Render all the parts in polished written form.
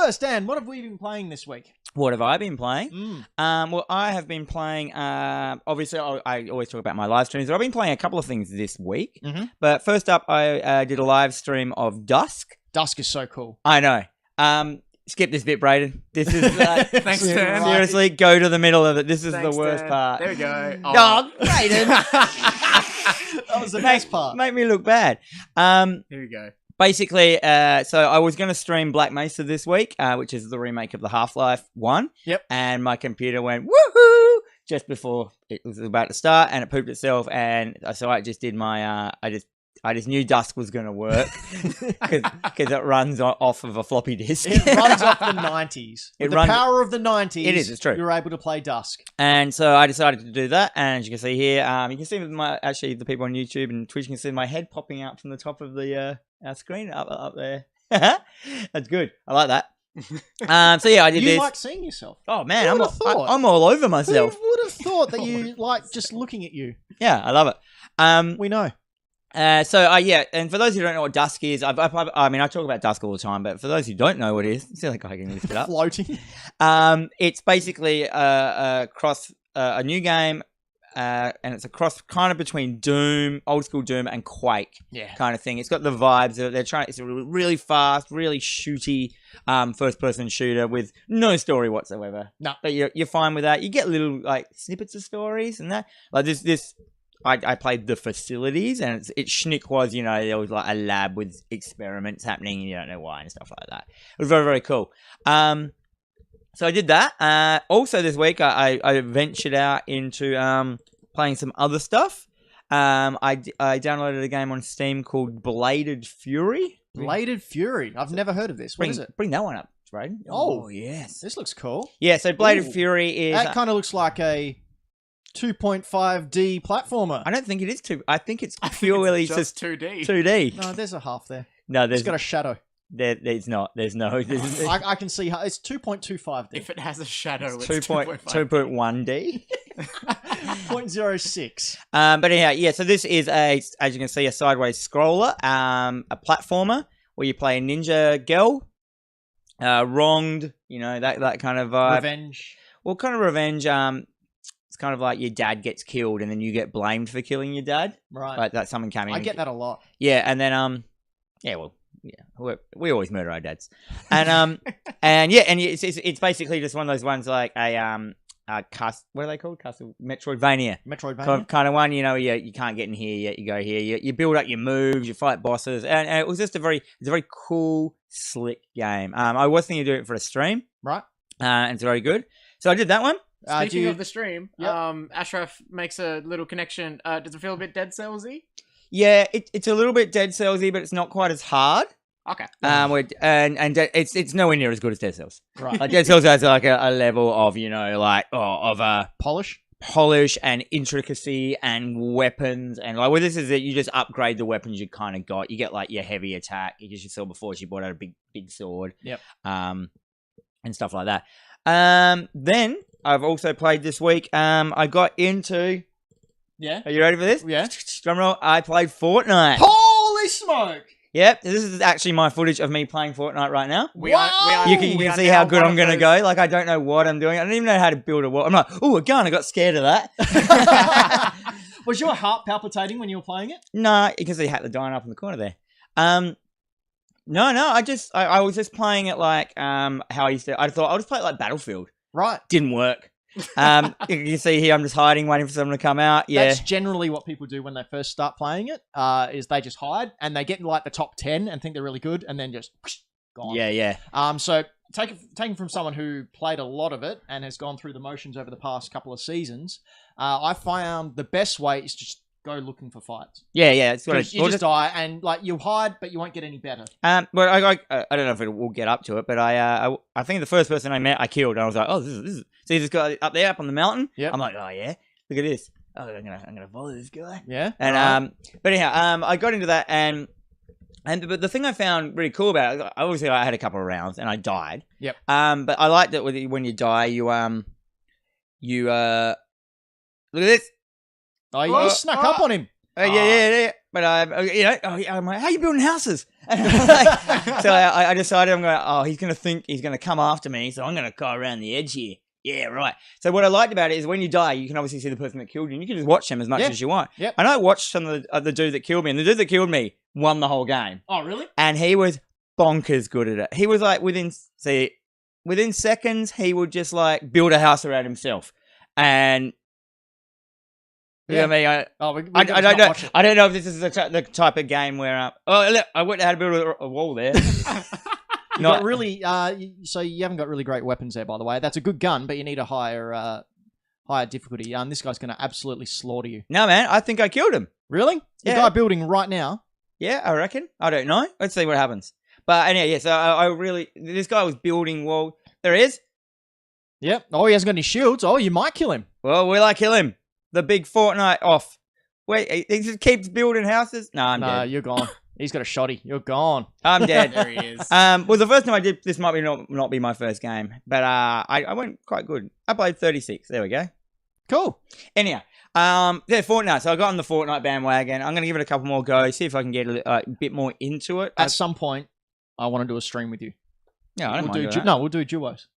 first, Dan. What have we been playing this week? What have I been playing? Well, I have been playing. Obviously, I always talk about my live streams, but I've been playing a couple of things this week. But first up, I did a live stream of Dusk. Dusk is so cool. I know. Skip this bit, Brayden. This is Thanks, Dan. Seriously, go to the middle of it. This is Thanks, the worst Dan. part. There we go. Oh, Brayden. That was the best part. Make me look bad. Here we go. Basically, so I was going to stream Black Mesa this week, which is the remake of the Half-Life 1. Yep. And my computer went, woohoo, just before it was about to start, and it pooped itself. And so I just did my, I just knew Dusk was going to work because it runs off of a floppy disk. It runs off the 90s. With the power of the 90s. It is, it's true. You're able to play Dusk. And so I decided to do that. And as you can see here, you can see actually the people on YouTube and Twitch can see my head popping out from the top of the our screen up there. That's good. I like that. So yeah, I did this. You like seeing yourself? Oh man, Who would have thought? I'm all over myself. Who would have thought that you like just looking at you? Yeah, I love it. We know. Yeah, and for those who don't know what Dusk is, I mean, I talk about Dusk all the time, but for those who don't know what it is, see like I can lift it up. Floating. It's basically a new game, and it's a cross kind of between Doom, old school Doom, and Quake, kind of thing. It's got the vibes. It's a really fast, really shooty, first person shooter with no story whatsoever. No, but you're fine with that. You get little like snippets of stories and that. Like this. I played the facilities, and it schnick was, there was like a lab with experiments happening, and you don't know why and stuff like that. It was very, very cool. So I did that. Also this week, I ventured out into playing some other stuff. I downloaded a game on Steam called Bladed Fury. Bladed Fury. I've never heard of this. What is it? Bring that one up, right? Oh, yes. This looks cool. Yeah, so Bladed Fury is... That kind of looks like a 2.5D platformer. I don't think it is I think it's purely just 2D. 2D. No, there's a half there. No, it's got a shadow. There's not. There's no. I can see how it's 2.25D. If it has a shadow, it's 2.1D. 0.06. But anyhow, yeah. So this is as you can see, a sideways scroller, a platformer where you play a ninja girl, wronged. That kind of vibe. Revenge. Well, kind of revenge. It's kind of like your dad gets killed and then you get blamed for killing your dad. Right. Like that's something coming. I get that a lot. Yeah, and then we always murder our dads. And it's basically just one of those ones like what are they called? Metroidvania. Kind of one, you can't get in here yet, you go here. You build up your moves, you fight bosses, and it was just a very cool, slick game. I was thinking of doing it for a stream. Right. And it's very good. So I did that one. Speaking of the stream, Ashraf makes a little connection. Does it feel a bit Dead Cells-y? Yeah, it's a little bit Dead Cells-y, but it's not quite as hard. Okay. It's nowhere near as good as Dead Cells. Right. Like Dead Cells has like a level of polish and intricacy and weapons, and like this is it. You just upgrade the weapons you kind of got. You get like your heavy attack. You just saw before she brought out a big sword. Yep. And stuff like that. Then I've also played this week. I got into. Yeah. Are you ready for this? Yeah. Drum roll. I played Fortnite. Holy smoke! Yep. This is actually my footage of me playing Fortnite right now. You can see how good I'm going to go. Like, I don't know what I'm doing. I don't even know how to build a wall. I'm like, oh, a gun. I got scared of that. Was your heart palpitating when you were playing it? No, you can see Hatler dying up in the corner there. No, I was just playing it like how I used to. I thought I'll just play it like Battlefield. Right. Didn't work. You can see here I'm just hiding, waiting for someone to come out. Yeah. That's generally what people do when they first start playing it, is they just hide and they get in like the top 10 and think they're really good and then just gone. Yeah. So taking from someone who played a lot of it and has gone through the motions over the past couple of seasons, I found the best way is just go looking for fights. Yeah. You just die and like you'll hide, but you won't get any better. But I don't know if we'll get up to it, but I think the first person I met I killed, and I was like, oh, this is see this guy up there up on the mountain. Yeah. I'm like, oh yeah, look at this. Oh, I'm gonna follow this guy. Yeah. And but anyhow, I got into that but the thing I found really cool about it, obviously I had a couple of rounds and I died. Yep. But I liked it when you die, you look at this. Oh, you snuck up on him. Yeah. But I'm like, how you building houses? So I decided I'm going. Oh, he's gonna think he's gonna come after me, so I'm gonna go around the edge here. Yeah, right. So what I liked about it is when you die, you can obviously see the person that killed you, and you can just watch them as much as you want. Yep. And I watched some of the dude that killed me, and the dude that killed me won the whole game, Oh, really? and he was bonkers good at it. He was like within seconds, he would just like build a house around himself, and. You know what I mean? I don't know. I don't know if this is the type of game where. Look, I went how to build a wall there. Got really. So you haven't got really great weapons there, by the way. That's a good gun, but you need a higher difficulty. This guy's going to absolutely slaughter you. No, man. I think I killed him. Really? The Yeah. guy building right now. Yeah, I reckon. I don't know. Let's see what happens. But anyway, yeah. So I really. This guy was building wall. There he is. Yep. Oh, he hasn't got any shields. Oh, you might kill him. Well, will I kill him? The big Fortnite off. Wait, he just keeps building houses? No, I'm dead. You're gone. He's got a shotty. You're gone. I'm dead. There he is. Well, the first time I did, this might be not be my first game, but I went quite good. I played 36. There we go. Cool. Anyhow, Fortnite. So I got on the Fortnite bandwagon. I'm going to give it a couple more goes, see if I can get a bit more into it. At some point, I want to do a stream with you. No, I don't We'll mind do doing that. we'll do duos.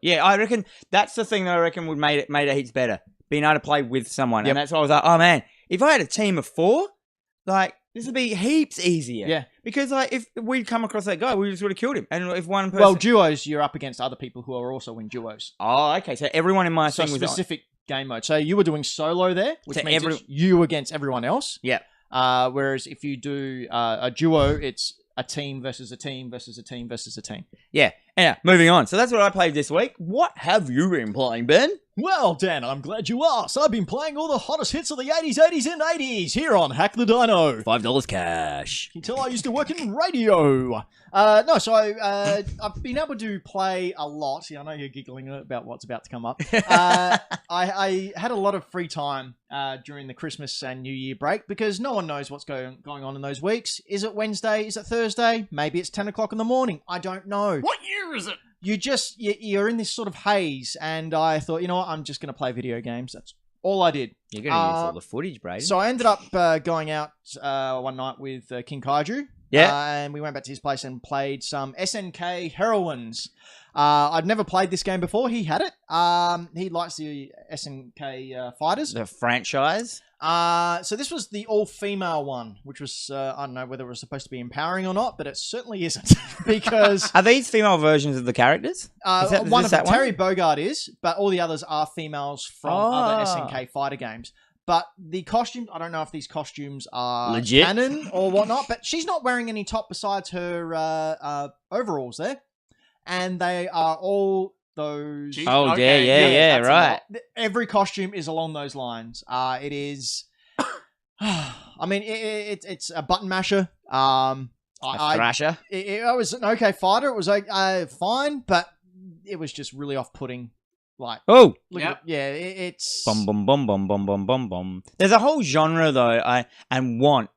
Yeah, I reckon that's the thing that I reckon would made it heaps better. Being able to play with someone. Yep. And that's why I was like, oh man, if I had a team of 4, like, this would be heaps easier. Yeah. Because, like, if we'd come across that guy, we just would have killed him. And if one person... Well, duos, you're up against other people who are also in duos. Oh, okay. So everyone in my So thing was... specific game mode. So you were doing solo there, which So means it's you against everyone else. Yeah. Whereas if you do a duo, it's a team versus a team versus a team versus a team. Yeah. Anyhow, moving on. So that's what I played this week. What have you been playing, Ben? Well, Dan, I'm glad you asked. I've been playing all the hottest hits of the 80s, 80s, and 80s here on Hack the Dino. $5 cash. You can tell I used to work in radio. So I've been able to play a lot. Yeah, I know you're giggling about what's about to come up. I had a lot of free time during the Christmas and New Year break because no one knows what's going on in those weeks. Is it Wednesday? Is it Thursday? Maybe it's 10 o'clock in the morning. I don't know. What year is it? You're in this sort of haze, and I thought, you know what, I'm just going to play video games. That's all I did. You're going to use all the footage, Brady. So I ended up going out one night with King Kaiju. Yeah. And we went back to his place and played some SNK Heroines. I'd never played this game before. He had it. He likes the SNK fighters. The franchise. So this was the all-female one, which was, I don't know whether it was supposed to be empowering or not, but it certainly isn't. Because Are these female versions of the characters? Is one of them, that one? Terry Bogard is, but all the others are females from other SNK fighter games. But the costumes, I don't know if these costumes are Legit? canon or whatnot, but she's not wearing any top besides her overalls there. And they are all those... Gee, Oh, okay, yeah, that's a right. lot. Every costume is along those lines. It is... I mean, it's a button masher. A thrasher. It was an okay fighter. It was fine, but it was just really off-putting. Like, Oh! look Yep. at, yeah, it's... Bum bum bum bum bum bum bum bum. There's a whole genre though,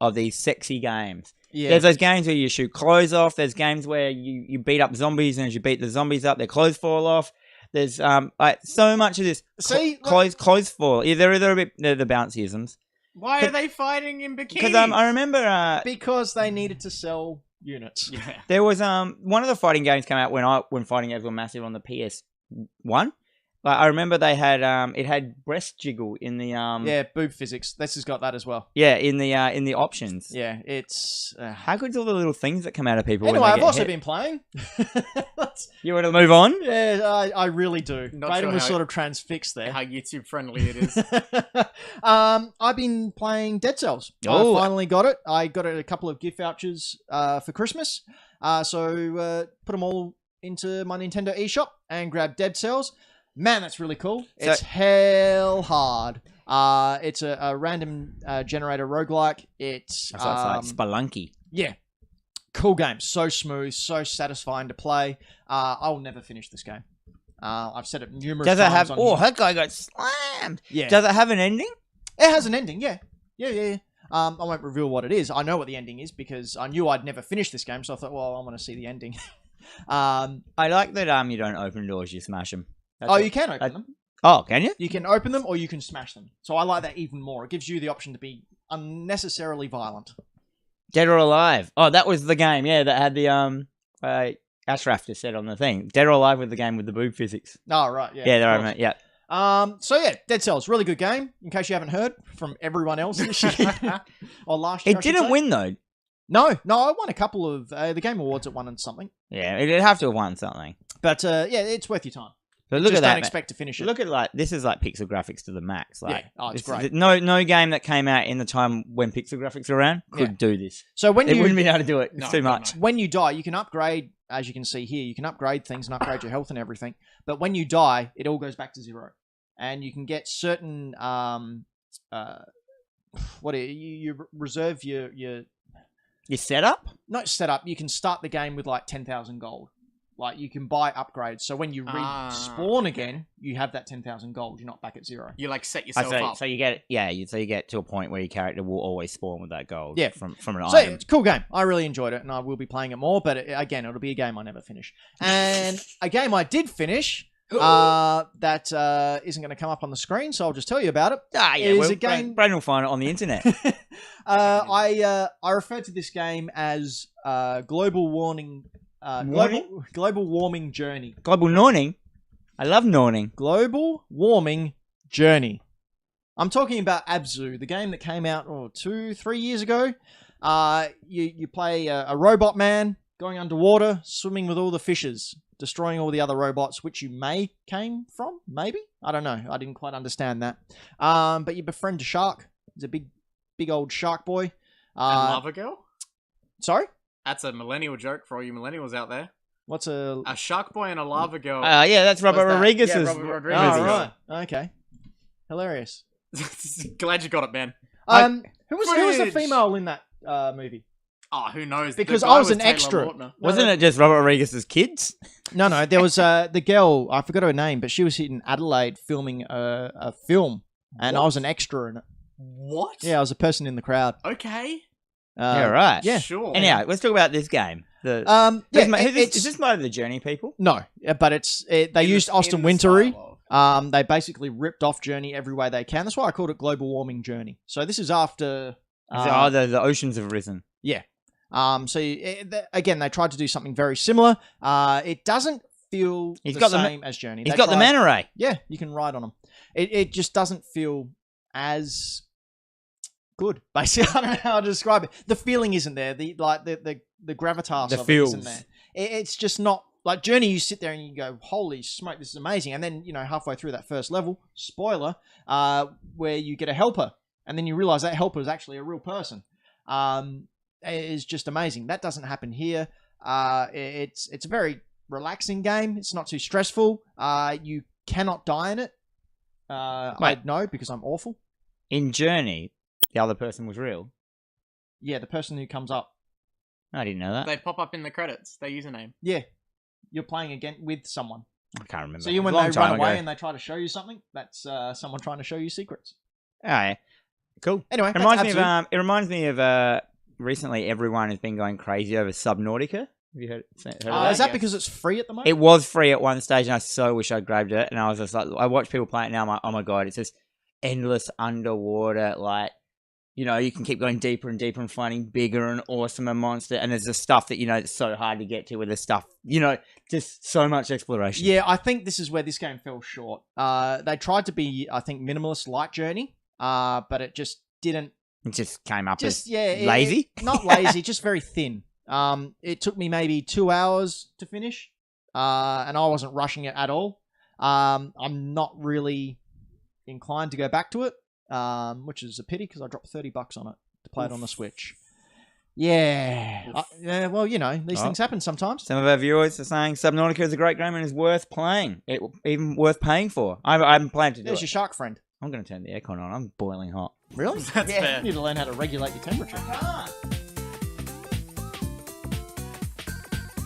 of these sexy games. Yeah. There's those games where you shoot clothes off. There's games where you beat up zombies, and as you beat the zombies up, their clothes fall off. There's so much of this. See, Clothes fall. Yeah, they're a bit the bouncyisms. Why are they fighting in bikinis? Because I remember because they needed to sell units. Yeah. there was one of the fighting games came out when fighting games were massive on the PS1. I remember they had it had breast jiggle in the Yeah, boob physics. This has got that as well. in the options. Yeah, it's... How good's all the little things that come out of people? Anyway, when they I've get also hit? been playing. You want to move on? Yeah, I really do. Not Brayden sure was how- sort of transfixed there. How YouTube friendly it is. I've been playing Dead Cells. Oh. I finally got it. I got a couple of gift vouchers for Christmas. So put them all into my Nintendo eShop and grabbed Dead Cells. Man, that's really cool. So- It's hell hard. It's a random generator roguelike. It's So it's like Spelunky. yeah. Cool game. So smooth, so satisfying to play. I'll never finish this game. I've said it numerous Does it times have? on Oh, here. that guy got slammed. Yeah. Does it have an ending? It has an ending, yeah. Yeah. I won't reveal what it is. I know what the ending is because I knew I'd never finish this game, so I thought, well, I want to see the ending. I like that. You don't open doors; you smash them. You can open them. Oh, can you? You can open them or you can smash them. So I like that even more. It gives you the option to be unnecessarily violent. Dead or Alive. Oh, that was the game. Yeah, that had the Ashraf just said on the thing. Dead or Alive with the game with the boob physics. Oh, right. Yeah. Yeah, there of I course. meant. Yeah. So yeah, Dead Cells, really good game. In case you haven't heard from everyone else this year or last year, It I should didn't say. win though. No, I won a couple of the Game Awards. It won and something, Yeah, it'd have to have won something. but yeah, it's worth your time. But look Just at that. don't man. expect to finish it. Look at this is like pixel graphics to the max. Like, Yeah. Oh, it's this is- great. No game that came out in the time when pixel graphics were around could do this. So when It you wouldn't be able to do it. It's No, too no, much. no. when you die, you can upgrade, as you can see here. You can upgrade things and upgrade your health and everything. But when you die, it all goes back to 0, and you can get certain you reserve your Your setup? not setup. You can start the game with like 10,000 gold. Like you can buy upgrades. So when you respawn again, you have that 10,000 gold. You're not back at 0. You like set yourself up. So you get so you get to a point where your character will always spawn with that gold. Yeah. From an So item. it's a cool game. I really enjoyed it, and I will be playing it more. But again, it'll be a game I never finish. And a game I did finish that isn't going to come up on the screen, so I'll just tell you about it. Is a game- Brandon will find it on the internet. I refer to this game as Global Warming. Global Warming Journey. Global Norning. I love Norning. Global Warming Journey. I'm talking about Abzu, the game that came out 2-3 years ago. You play a robot man going underwater, swimming with all the fishes, destroying all the other robots, which you may came from, maybe? I don't know. I didn't quite understand that. But you befriend a shark. He's a big old shark boy. And Lava Girl? Sorry? That's a millennial joke for all you millennials out there. What's a... A shark boy and a lava girl. Yeah, that's Robert that? Rodriguez's. Yeah, Robert Rodriguez. Oh, Movie. right. Okay. Hilarious. Glad you got it, man. Who was the Fridge. female in that movie? Oh, who knows? Because The I guy was an Taylor extra. Lautner. Wasn't it just Robert Rodriguez's kids? No, there was the girl, I forgot her name, but she was in Adelaide filming a film, and I was an extra in it. What? Yeah, I was a person in the crowd. Okay. Yeah, right. Yeah. Sure. Anyhow, let's talk about this game. Yeah, Is this made of the Journey people? No, but they used Austin Wintory. They basically ripped off Journey every way they can. That's why I called it Global Warming Journey. So this is after... the oceans have risen. Yeah. Again, they tried to do something very similar. It doesn't feel the same as Journey. He's got the mana ray. Yeah, you can ride on them. It just doesn't feel as good. Basically, I don't know how to describe it. The feeling isn't there. The gravitas The of feels. it isn't there. It's just not like Journey. You sit there and you go, "Holy smoke, this is amazing!" And then halfway through that first level, spoiler, where you get a helper, and then you realize that helper is actually a real person. Is just amazing. That doesn't happen here. It's a very relaxing game. It's not too stressful. You cannot die in it. I know because I'm awful. In Journey, the other person was real. Yeah, the person who comes up. I didn't know that. They pop up in the credits. Their username. Yeah, you're playing again with someone. I can't remember. So when Long they time run away ago. and they try to show you something, that's someone trying to show you secrets. Oh, yeah. Cool. Anyway, It reminds me of recently everyone has been going crazy over Subnautica. Have you heard of is that? that yes. because it's free at the moment? It was free at one stage, and I so wish I'd grabbed it. And I was just like, I watch people play it now. I'm like, oh my god, it's just endless underwater. Like, you can keep going deeper and deeper and finding bigger and awesomer monster. And there's the stuff that it's so hard to get to. With the stuff, just so much exploration. Yeah, I think this is where this game fell short. They tried to be, I think, minimalist like Journey, but it just didn't. It just came up Just as lazy. lazy. Not lazy, just very thin. It took me maybe 2 hours to finish, and I wasn't rushing it at all. I'm not really inclined to go back to it, which is a pity because I dropped $30 on it to play it on the Switch. Yeah. Well, these things happen sometimes. Some of our viewers are saying Subnautica is a great game and is worth playing. Even worth paying for. I haven't planned to do There's it. your shark friend. I'm going to turn the aircon on. I'm boiling hot. Really? That's yeah, fair. you need to learn how to regulate your temperature.